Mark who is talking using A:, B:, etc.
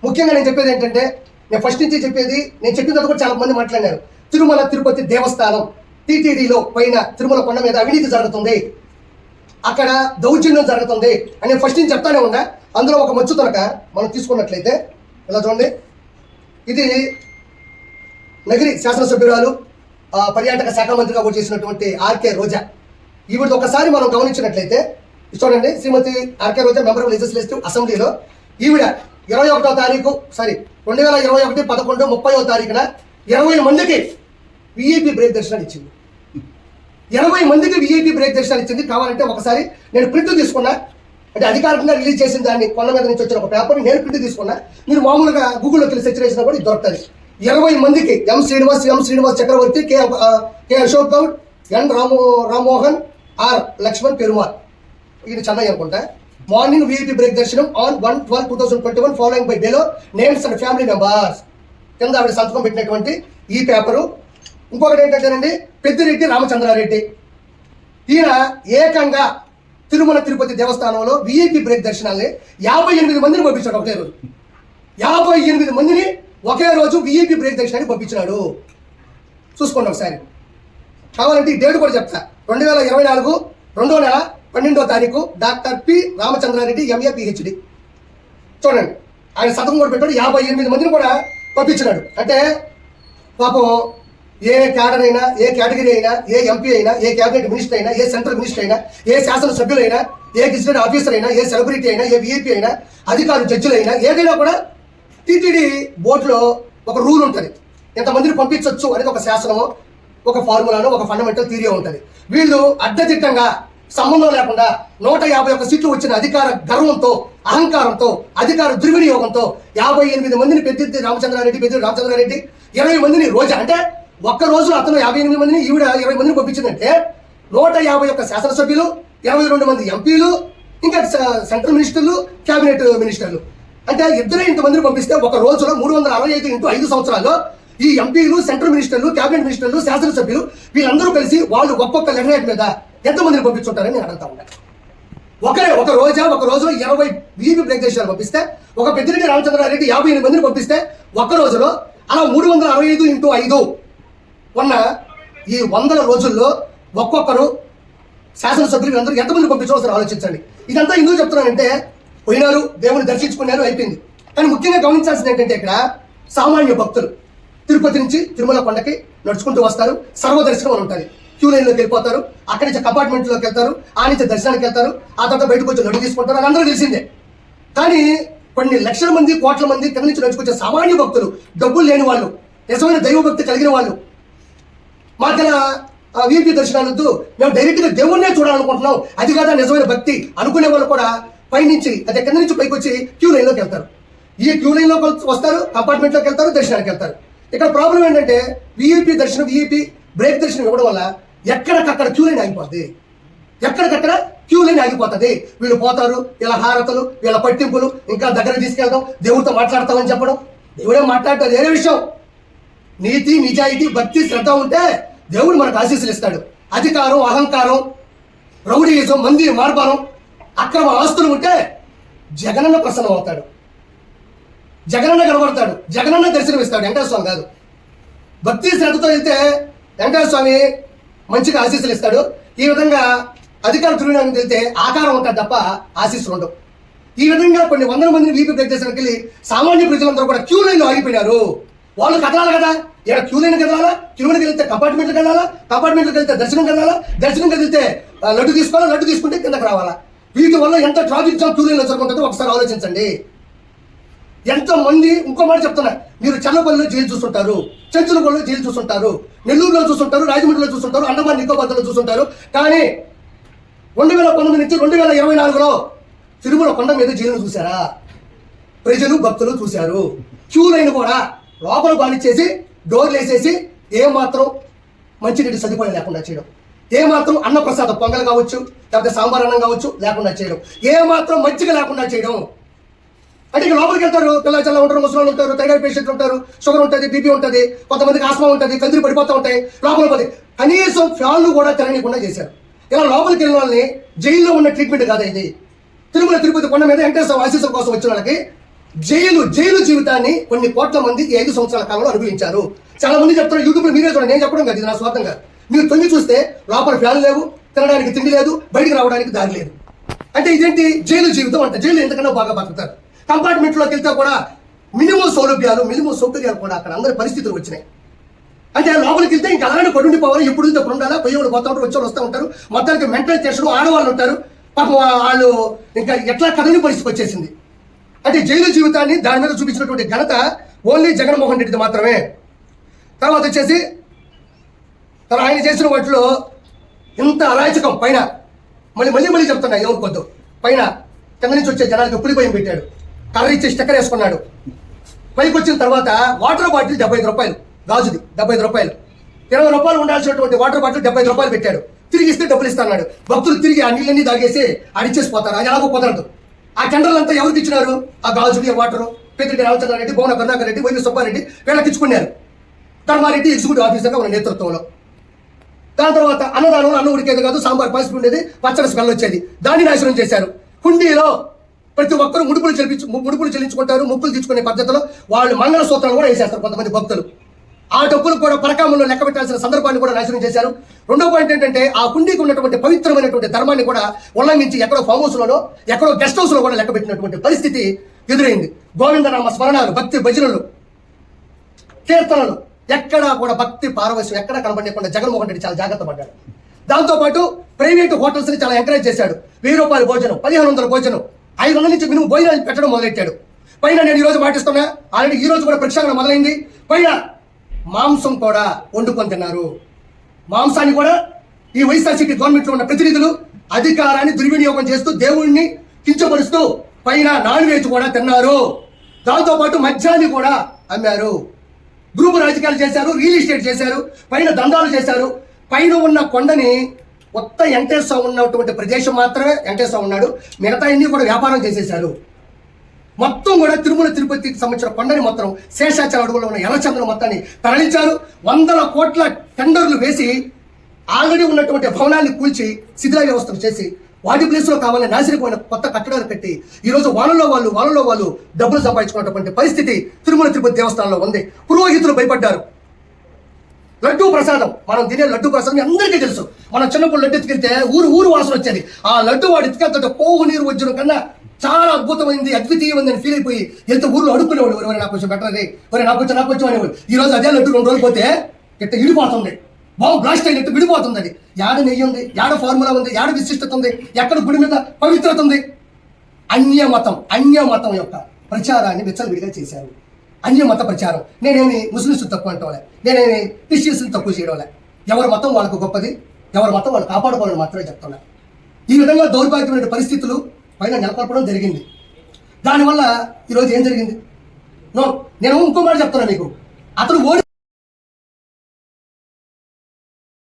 A: ముఖ్యంగా నేను చెప్పేది ఏంటంటే, నేను ఫస్ట్ నుంచి చెప్పేది, నేను చెప్పిన తర్వాత కూడా చాలా మంది మాట్లాడినారు. తిరుమల తిరుపతి దేవస్థానం టీటీడీలో పైన తిరుమల కొండ మీద అవినీతి జరుగుతుంది, అక్కడ దౌర్జన్యం జరుగుతుంది అని నేను ఫస్ట్ నుంచి చెప్తానే ఉన్నా. అందులో ఒక మచ్చు తొనక మనం తీసుకున్నట్లయితే ఇలా చూడండి, ఇది నగరి శాసనసభ్యురాలు పర్యాటక శాఖ మంత్రిగా కూడా చేసినటువంటి ఆర్కే రోజా. ఈవిడ ఒకసారి మనం గమనించినట్లయితే చూడండి, Shrimati RK Roja member of legislative అసెంబ్లీలో ఈవిడ 21వ తారీఖు 2021 11/30వ తారీఖున 20 మందికి విఐపి బ్రేక్ దర్శనాలు ఇచ్చింది. 20 మందికి విఐపి బ్రేక్ దర్శనాలు ఇచ్చింది. కావాలంటే ఒకసారి నేను ప్రింట్ తీసుకున్నా, అంటే అధికారికంగా రిలీజ్ చేసిన దాన్ని కొండ మీద నుంచి వచ్చిన ఒక పేపర్ నేను ప్రింట్ తీసుకున్నా. మీరు మామూలుగా గూగుల్లోకి వెళ్ళి సెర్చ్ చేసినా కూడా ఇది దొరుకుతుంది. 20 మందికి M Srinivas Chakravarthi, K Ashok Goud, N Rammohan, R Lakshman Perumal, ఇది చెన్నై అనుకుంటా. మార్నింగ్ విఐపి బ్రేక్ దర్శనం on 1/12/2021 following by below names and family members. కింద ఆవిడ సంతకం పెట్టినటువంటి ఈ పేపరు. ఇంకొకటి ఏంటంటేనండి, పెద్దిరెడ్డి రామచంద్రారెడ్డి, ఈయన ఏకంగా తిరుమల తిరుపతి దేవస్థానంలో విఐపి బ్రేక్ దర్శనాల్ని 58 మందిని పంపించాడు ఒకటే రోజు. 58 మందిని ఒకే రోజు విఐపి బ్రేక్ దర్శనానికి పంపించినాడు. చూసుకోండి ఒకసారి, కావాలంటే ఈ డేట్ కూడా చెప్తా. 2024 2వ నెల 12వ తారీఖు doctor P Ramachandra Reddy MA PhD. చూడండి, ఆయన శతకం కూడా పెట్టాడు. 58 మందిని కూడా పంపించినాడు. అంటే పాపం ఏ క్యాడర్ అయినా, ఏ కేటగిరీ అయినా, ఏ ఎంపీ అయినా, ఏ క్యాబినెట్ మినిస్టర్ అయినా, ఏ సెంట్రల్ మినిస్టర్ అయినా, ఏ శాసనసభ్యులైనా, ఏ గెజిటెడ్ ఆఫీసర్ అయినా, ఏ సెలబ్రిటీ అయినా, ఏ విఐపీ అయినా, అధికారులు జడ్జిలైనా, ఏదైనా కూడా టీటీడీ బోర్డులో ఒక రూల్ ఉంటుంది. ఎంతమందిని పంపించవచ్చు అనేది ఒక శాసనమో, ఒక ఫార్ములానో, ఒక ఫండమెంటల్ థియరీ ఉంటుంది. వీళ్ళు అడ్డదిట్టంగా సంబంధం లేకుండా 151 సీట్లు వచ్చిన అధికార గర్వంతో, అహంకారంతో, అధికార దుర్వినియోగంతో 58 మందిని పెద్దిరెడ్డి రామచంద్రారెడ్డి 20 మందిని రోజా, అంటే ఒక్క రోజు అతను 58 మందిని, ఈవిడ 20 మందిని పంపించిందంటే 151 శాసనసభ్యులు, 22 మంది ఎంపీలు, ఇంకా సెంట్రల్ మినిస్టర్లు, క్యాబినెట్ మినిస్టర్లు, అంటే ఇద్దరే ఇంతమందిని పంపిస్తే ఒక రోజులో 365 ఇంటూ 5 సంవత్సరాల్లో ఈ ఎంపీలు, సెంట్రల్ మినిస్టర్లు, క్యాబినెట్ మినిస్టర్లు, శాసనసభ్యులు వీళ్ళందరూ కలిసి వాళ్ళు ఒక్కొక్క లెటర్ మీద ఎంతమందిని పంపించుంటారని నేను అడుగుతా ఉన్నాను. ఒక రోజులో 20 విఐపి బ్రేక్ దర్శనాలు పంపిస్తే, ఒక పెద్దిరెడ్డి రామచంద్రారెడ్డి 58 మందిని పంపిస్తే ఒక్క రోజులో అలా 365 ఇంటూ 5 ఉన్న ఈ 100 రోజుల్లో ఒక్కొక్కరు శాసనసభ్యులు అందరూ ఎంతమంది పంపించవలసిన ఆలోచించండి. ఇదంతా ఎందుకు చెప్తున్నానంటే, పోయినారు, దేవుని దర్శించుకున్నారు, అయిపోయింది. కానీ ముఖ్యంగా గమనించాల్సింది ఏంటంటే, ఇక్కడ సామాన్య భక్తులు తిరుపతి నుంచి తిరుమల కొండకి నడుచుకుంటూ వస్తారు. సర్వదర్శనం అని ఉంటుంది. క్యూ లైన్లోకి వెళ్ళిపోతారు, అక్కడి నుంచి కంపార్ట్మెంట్లోకి వెళ్తారు, ఆ నుంచి దర్శనానికి వెళ్తారు, ఆ తర్వాత బయటకు వచ్చి నడుగు తీసుకుంటారు. అది అందరూ తెలిసిందే. కానీ కొన్ని లక్షల మంది, కోట్ల మంది కింద నుంచి నడుచుకొచ్చే సామాన్య భక్తులు, డబ్బులు లేని వాళ్ళు, నిజమైన దైవభక్తి కలిగిన వాళ్ళు, మాకలా వీపీ దర్శనాలతో మేము డైరెక్ట్గా దేవుణ్ణే చూడాలనుకుంటున్నాం, అది కాదా నిజమైన భక్తి అనుకునే వాళ్ళు కూడా పైనుంచి, అదే కింద నుంచి పైకి వచ్చి క్యూ లైన్లోకి వెళ్తారు. ఈ క్యూ లైన్లోకి వస్తారు, కంపార్ట్మెంట్లోకి వెళ్తారు, దర్శనానికి వెళ్తారు. ఇక్కడ ప్రాబ్లం ఏంటంటే, విఐపి దర్శనం, విఐపి బ్రేక్ దర్శనం ఇవ్వడం వల్ల ఎక్కడికక్కడ క్యూ లైన్ ఆగిపోతుంది. ఎక్కడికక్కడ క్యూ లైన్ ఆగిపోతుంది. వీళ్ళు పోతారు, వీళ్ళ హారతలు, వీళ్ళ పట్టింపులు, ఇంకా దగ్గర తీసుకెళ్తాం, దేవుడితో మాట్లాడతామని చెప్పడం. దేవుడే మాట్లాడతారు, వేరే విషయం. నీతి, నిజాయితీ, భక్తి, శ్రద్ధ ఉంటే దేవుడు మనకు ఆశీస్సులు ఇస్తాడు. అధికారం, అహంకారం, రౌడీయిజం, మంది మార్పాలం, అక్రమ ఆస్తులు ఉంటే జగనన్న ప్రసన్నం అవుతాడు, జగనన్న కనబడతాడు, జగనన్న దర్శనం ఇస్తాడు, వెంకటేశ్వర స్వామి కాదు. భక్తి శ్రద్ధతో వెళ్తే వెంకటేశ్వర స్వామి మంచిగా ఆశీస్సులు ఇస్తాడు. ఈ విధంగా అధికార దుర్వినియోగం వెళ్తే ఆకారం ఉంటుంది తప్ప ఆశీస్సులు ఉండవు. ఈ విధంగా కొన్ని 100 మందిని వీపీ బ్రేక్ దర్శనానికి వెళ్ళి సామాన్య ప్రజలందరూ కూడా క్యూ లైన్లో ఆగిపోయినారు. వాళ్ళు కదలాలి కదా, ఇక్కడ క్యూ లైన్ కదలాలా, క్యూ లైన్కి వెళ్తే కంపార్ట్మెంట్కి వెళ్ళాలా, కంపార్ట్మెంట్కి వెళ్తే దర్శనం కదలాలా, దర్శనంకి వెళ్తే లడ్డు తీసుకోవాలా, లడ్డు తీసుకుంటే కిందకి రావాలా. వీటి వల్ల ఎంత ట్రాఫిక్ జామ్ క్యూ లైన్లో జరుగుతుందో ఒకసారి ఆలోచించండి. ఎంతమంది, ఇంకో మాట చెప్తున్నా, మీరు చల్లపల్లిలో జైలు చూస్తుంటారు, చెంచులపల్లిలో జైలు చూస్తుంటారు, నెల్లూరులో చూస్తుంటారు, రాజమండ్రిలో చూస్తుంటారు, అండమాన్ నికోబార్లో చూస్తుంటారు. కానీ 2019 నుంచి 2024లో తిరుమల కొండ మీద జైలు చూసారా? ప్రజలు, భక్తులు చూశారు. క్యూ లైన్ కూడా లోపల బానిచ్చేసి డోర్లు వేసేసి ఏమాత్రం మంచినీటి సదుపాయం లేకుండా చేయడం, ఏమాత్రం అన్నప్రసాద పొంగల్ కావచ్చు, లేకపోతే సాంబార్ అన్నం కావచ్చు లేకుండా చేయడం, ఏమాత్రం మంచిగా లేకుండా చేయడం. అంటే ఇక లోపలికి వెళ్తారు, పిల్లలు చల్ల ఉంటారు, ముసలు ఉంటారు, థైరాయిడ్ పేషెంట్లు ఉంటారు, షుగర్ ఉంటుంది, బీపీ ఉంటుంది, కొంతమందికి ఆస్మా ఉంటుంది, కందిరి పడిపోతూ ఉంటాయి, లోపల పోతే కనీసం ఫ్యాన్లు కూడా తిరగనీయకుండా చేశారు. ఇలా లోపలికి వెళ్ళిన వాళ్ళని జైల్లో ఉన్న ట్రీట్మెంట్ కాదా ఇది? తిరుమల తిరుపతి కొండ మీద వెంకటేశ్వర ఆశీస్సుల కోసం వచ్చిన వాళ్ళకి జైలు జీవితాన్ని కొన్ని కోట్ల మంది ఈ 5 సంవత్సరాల కాలంలో అనుభవించారు. చాలా మంది చెప్తారు యూట్యూబ్లో, మీరే చూడండి, నేను చెప్పడం కాదు, ఇది నా స్వార్థంగా. మీరు తొంగి చూస్తే లోపల ఫ్యాన్ లేవు, తినడానికి తిండి లేదు, బయటికి రావడానికి దారి లేదు. అంటే ఇదేంటి జైలు జీవితం అంటే. జైలు ఎంతకన్నా బాగా బతుకుతారు. కంపార్ట్మెంట్లోకి వెళ్తే కూడా మినిమం సౌకర్యాలు కూడా అక్కడ అందరి పరిస్థితులు వచ్చినాయి. అంటే లోపలికి వెళ్తే ఇంకా అలానే పడుండిపోవాలి, ఎప్పుడు అప్పుడు ఉండాలా, పోయేవాళ్ళు పోతా ఉంటారు, వచ్చేవాళ్ళు వస్తూ ఉంటారు. మొత్తానికి మెంటల్ టెన్షన్, ఆడవాళ్ళు ఉంటారు పాపం, వాళ్ళు ఇంకా ఎట్లా కదలని పరిస్థితి వచ్చేసింది. అంటే జైలు జీవితాన్ని దాని మీద చూపించినటువంటి ఘనత ఓన్లీ జగన్మోహన్ రెడ్డిది మాత్రమే. తర్వాత వచ్చేసి ఆయన చేసిన వాటిలో ఇంత అరాచకం పైన మళ్ళీ చెప్తున్నా, ఎవరు కొద్దు పైన కింద నుంచి వచ్చే జనానికి పులిపోయం పెట్టాడు, కర్ర ఇచ్చి స్టిక్కర్ వేసుకున్నాడు. పైకి వచ్చిన తర్వాత వాటర్ బాటిల్ 75 రూపాయలు, గాజుది 75 రూపాయలు, 20 రూపాయలు ఉండాల్సినటువంటి వాటర్ బాటిల్ 75 రూపాయలు పెట్టాడు. తిరిగి ఇస్తే డబ్బులు ఇస్తాడు. భక్తులు తిరిగి ఆ నీళ్ళన్నీ తాగేసి అడిచేసిపోతారు. అది ఎలాగో కుదరదు. ఆ టెండర్లు అంతా ఎవరికి ఇచ్చినారు? ఆ గాజులు, ఆ వాటరు పెద్దిరెడ్డి రామచంద్రారెడ్డి, భువన కరుణాకర్ రెడ్డి, వైవి సుబ్బారెడ్డి వీళ్ళకి ఇచ్చుకున్నారు. ధర్మారెడ్డి ఎగ్జిక్యూటివ్ ఆఫీసర్గా ఉన్న నేతృత్వంలో. దాని తర్వాత అన్నదానంలో అన్నం ఉడికేది కాదు, సాంబార్ పసుపు ఉండేది, పచ్చడి స్మెల్ వచ్చేది, దాన్ని నాశనం చేశారు. హుండీలో ప్రతి ఒక్కరు ముడుపులు చెల్లించుకుంటారు, ముక్కులు తెచ్చుకునే పద్ధతిలో వాళ్ళు మంగళ సూత్రాలు కూడా వేసేస్తారు కొంతమంది భక్తులు. ఆ డబ్బులు కూడా పరకామంలో లెక్క పెట్టాల్సిన సందర్భాన్ని కూడా నాశనం చేశారు. రెండో పాయింట్ ఏంటంటే ఆ హుండీకి ఉన్నటువంటి పవిత్రమైనటువంటి ధర్మాన్ని కూడా ఉల్లంఘించి ఎక్కడో ఫామ్ హౌస్లోనో ఎక్కడో గెస్ట్ హౌస్లో కూడా లెక్క పెట్టినటువంటి పరిస్థితి ఎదురైంది. గోవిందనామ స్మరణాలు, భక్తి భజనలు, కీర్తనలు, ఎక్కడా కూడా భక్తి పారవశ్యం ఎక్కడా కనబడకుండా జగన్మోహన్ రెడ్డి చాలా జాగ్రత్త పడ్డాడు. దాంతోపాటు ప్రైవేటు హోటల్స్ని చాలా ఎంకరేజ్ చేశాడు. 1000 రూపాయల భోజనం, 1500 భోజనం, 500 నుంచి మినిమం భోజనాలు పెట్టడం మొదలెట్టాడు. పైన నేను ఈరోజు పాటిస్తున్నా, ఆల్రెడీ ఈ రోజు కూడా ప్రక్షాళన మొదలైంది. పైన మాంసం కూడా వండుకొని తిన్నారు. మాంసాన్ని కూడా ఈ వైఎస్ఆర్సీపీ గవర్నమెంట్లో ఉన్న ప్రతినిధులు అధికారాన్ని దుర్వినియోగం చేస్తూ దేవుణ్ణి కించపరుస్తూ పైన నాన్ వెజ్ కూడా తిన్నారు. దాంతోపాటు మద్యాన్ని కూడా అమ్మారు. గ్రూపు రాజకీయాలు చేశారు, రియల్ ఎస్టేట్ చేశారు, పైన దందాలు చేశారు. పైన ఉన్న కొండని కొత్త వెంకటేశ్వర ఉన్నటువంటి ప్రదేశం మాత్రమే వెంకటేశ్వర ఉన్నాడు, మిగతా అన్ని కూడా వ్యాపారం చేసేశారు. మొత్తం కూడా తిరుమల తిరుపతికి సంబంధించిన కొండని మొత్తం శేషాచల అడుగులో ఉన్న ఎర్రచంద్రం మొత్తాన్ని తరలించారు. 100 కోట్ల టెండర్లు వేసి ఆల్రెడీ ఉన్నటువంటి భవనాన్ని కూల్చి శిథిల వ్యవస్థను చేసి వాటి ప్లేస్లో కావాలని నాశనమైన కొత్త కట్టడాలు కట్టి ఈరోజు వాళ్ళలో వాళ్ళు డబ్బులు సంపాదించుకున్నటువంటి పరిస్థితి తిరుమల తిరుపతి దేవస్థానంలో ఉంది. పురోహితులు భయపడ్డారు. లడ్డూ ప్రసాదం, మనం తినే లడ్డూ ప్రసాదం అందరికీ తెలుసు. మనం చిన్నప్పుడు లడ్డు ఎత్తుకెళ్తే ఊరు వాసన వచ్చేది. ఆ లడ్డు వాడు ఎత్తుకెళ్తుంటే పోగు నీరు వచ్చిన కన్నా చాలా అద్భుతమైంది, అద్వితీయమైంది అని ఫీల్ అయిపోయి ఎంత ఊర్లో అడుక్కునేవాడు, ఎవరైనా నాకు కొంచెం బెటర్ అదే, నాకు కొంచెం అనేవాడు. ఈ రోజు అదే లడ్డు 2 రోజులు పోతే ఇట్ట ఇడిపోతుంది, బాగు బ్లాస్ట్ అయినట్టు విడిపోతుంది. అది యాడ నెయ్యి ఉంది, యాడ ఫార్ములా ఉంది, యాడ విశిష్టత ఉంది, ఎక్కడ గుడి మీద పవిత్రత ఉంది. అన్యమతం యొక్క ప్రచారాన్ని విచ్చలవిడిగా చేశారు. అన్యమత ప్రచారం. నేనేమి ముస్లింస్ తక్కువ అంటోలే, నేనేమి క్రిస్టియన్స్ని తక్కువ చేయడంలే. ఎవరి మతం వాళ్ళకు గొప్పది, ఎవరి మతం వాళ్ళు కాపాడుకోవాలని మాత్రమే చెప్తున్నా. ఈ విధంగా దౌర్భాగ్యమైన పరిస్థితులు పైన నెలకొల్పడం జరిగింది. దానివల్ల ఈరోజు ఏం జరిగింది? నేను ఇంకో మాట చెప్తున్నా మీకు. అతను